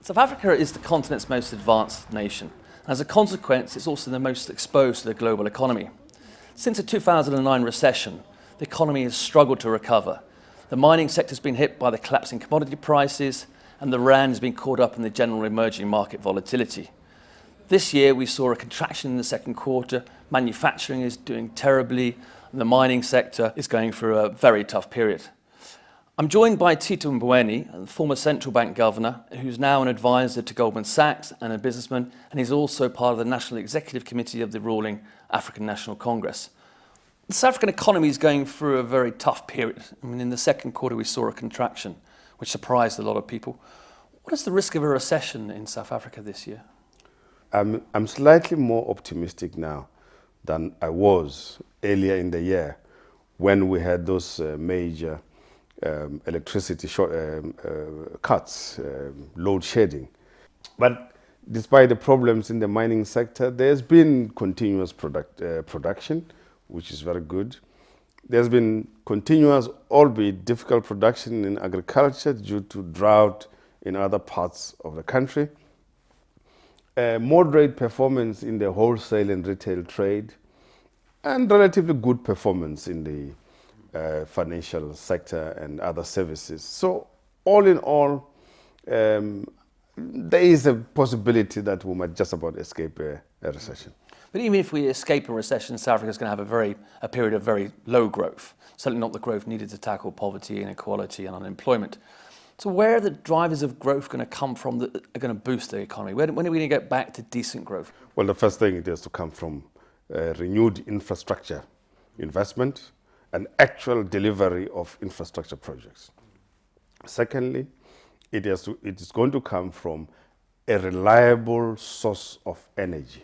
South Africa is the continent's most advanced nation. As a consequence, it's also the most exposed to the global economy. Since the 2009 recession, the economy has struggled to recover. The mining sector has been hit by the collapsing commodity prices, and the rand has been caught up in the general emerging market volatility. This year, we saw a contraction in the second quarter. Manufacturing is doing terribly, and the mining sector is going through a very tough period. I'm joined by Tito Mboweni, the former central bank governor, who's now an advisor to Goldman Sachs and a businessman, and he's also part of the National Executive Committee of the ruling African National Congress. The South African economy is going through a very tough period. I mean, in the second quarter, we saw a contraction, which surprised a lot of people. What is the risk of a recession in South Africa this year? I'm slightly more optimistic now than I was earlier in the year when we had those major electricity cuts, load shedding. But despite the problems in the mining sector, there's been continuous production, which is very good. There's been continuous, albeit difficult, production in agriculture due to drought in other parts of the country. Moderate performance in the wholesale and retail trade, and relatively good performance in the financial sector and other services. So all in all, there is a possibility that we might just about escape a recession. But even if we escape a recession, South Africa is going to have a period of very low growth, certainly not the growth needed to tackle poverty, inequality and unemployment. So where are the drivers of growth going to come from that are going to boost the economy? When are we going to get back to decent growth? Well, the first thing it has to come from renewed infrastructure investment and actual delivery of infrastructure projects. Secondly, it is going to come from a reliable source of energy.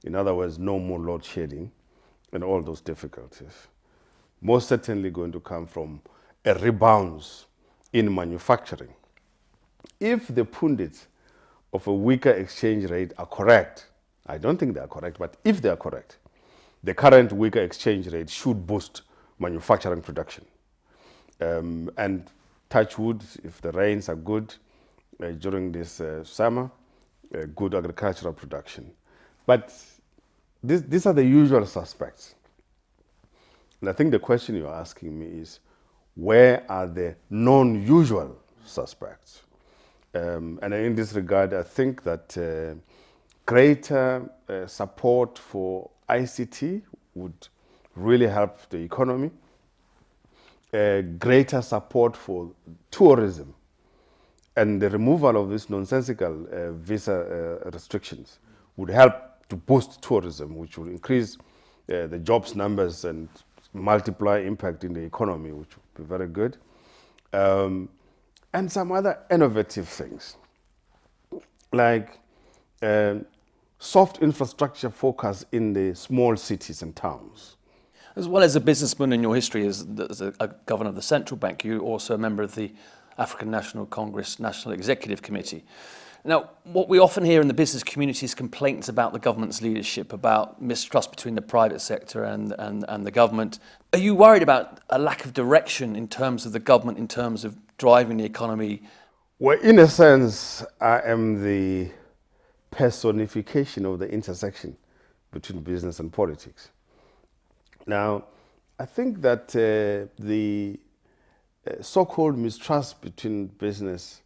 In other words, no more load shedding and all those difficulties. Most certainly going to come from a rebound in manufacturing. If the pundits of a weaker exchange rate are correct, I don't think they are correct, but if they are correct, the current weaker exchange rate should boost manufacturing production. And touch wood, if the rains are good during this summer, good agricultural production. But these are the usual suspects. And I think the question you're asking me is, where are the non-usual suspects? And in this regard, I think that greater support for ICT would really help the economy. Greater support for tourism and the removal of these nonsensical visa restrictions would help to boost tourism, which will increase the jobs numbers and multiply impact in the economy, which would be very good. And some other innovative things, like soft infrastructure focus in the small cities and towns. As well as a businessman in your history as a governor of the central bank, you're also a member of the African National Congress National Executive Committee. Now, what we often hear in the business community is complaints about the government's leadership, about mistrust between the private sector and the government. Are you worried about a lack of direction in terms of the government, in terms of driving the economy? Well, in a sense, I am the personification of the intersection between business and politics. Now, I think that the so-called mistrust between business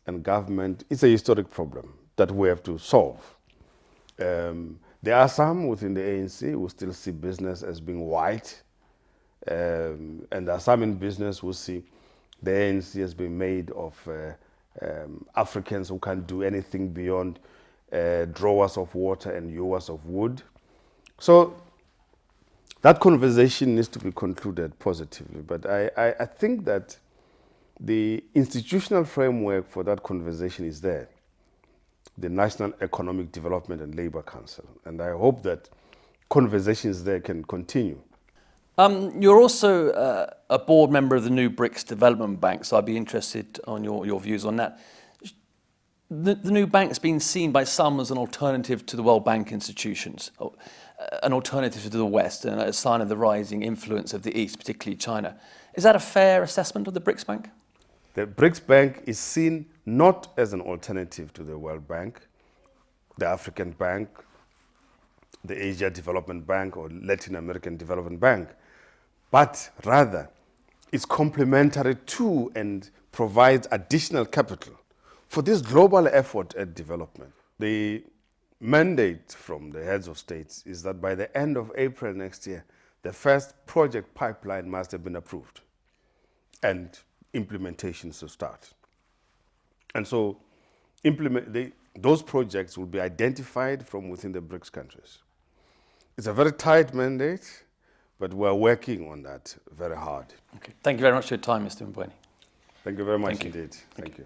and government is a historic problem that we have to solve. There are some within the ANC who still see business as being white, and there are some in business who see the ANC as being made of Africans who can't do anything beyond drawers of water and hewers of wood. So that conversation needs to be concluded positively, but I think that the institutional framework for that conversation is there, the National Economic Development and Labour Council, and I hope that conversations there can continue. You're also a board member of the new BRICS Development Bank, so I'd be interested on your views on that. The new bank's been seen by some as an alternative to the World Bank institutions, an alternative to the West, and a sign of the rising influence of the East, particularly China. Is that a fair assessment of the BRICS Bank? The BRICS Bank is seen not as an alternative to the World Bank, the African Bank, the Asia Development Bank, or Latin American Development Bank, but rather it's complementary to and provides additional capital for this global effort at development. The mandate from the heads of states is that by the end of April next year, the first project pipeline must have been approved and implementations to start. And so those projects will be identified from within the BRICS countries. It's a very tight mandate, but we're working on that very hard. Okay. Thank you very much for your time, Mr. Mboweni. Thank you very much Thank you. indeed. Thank you.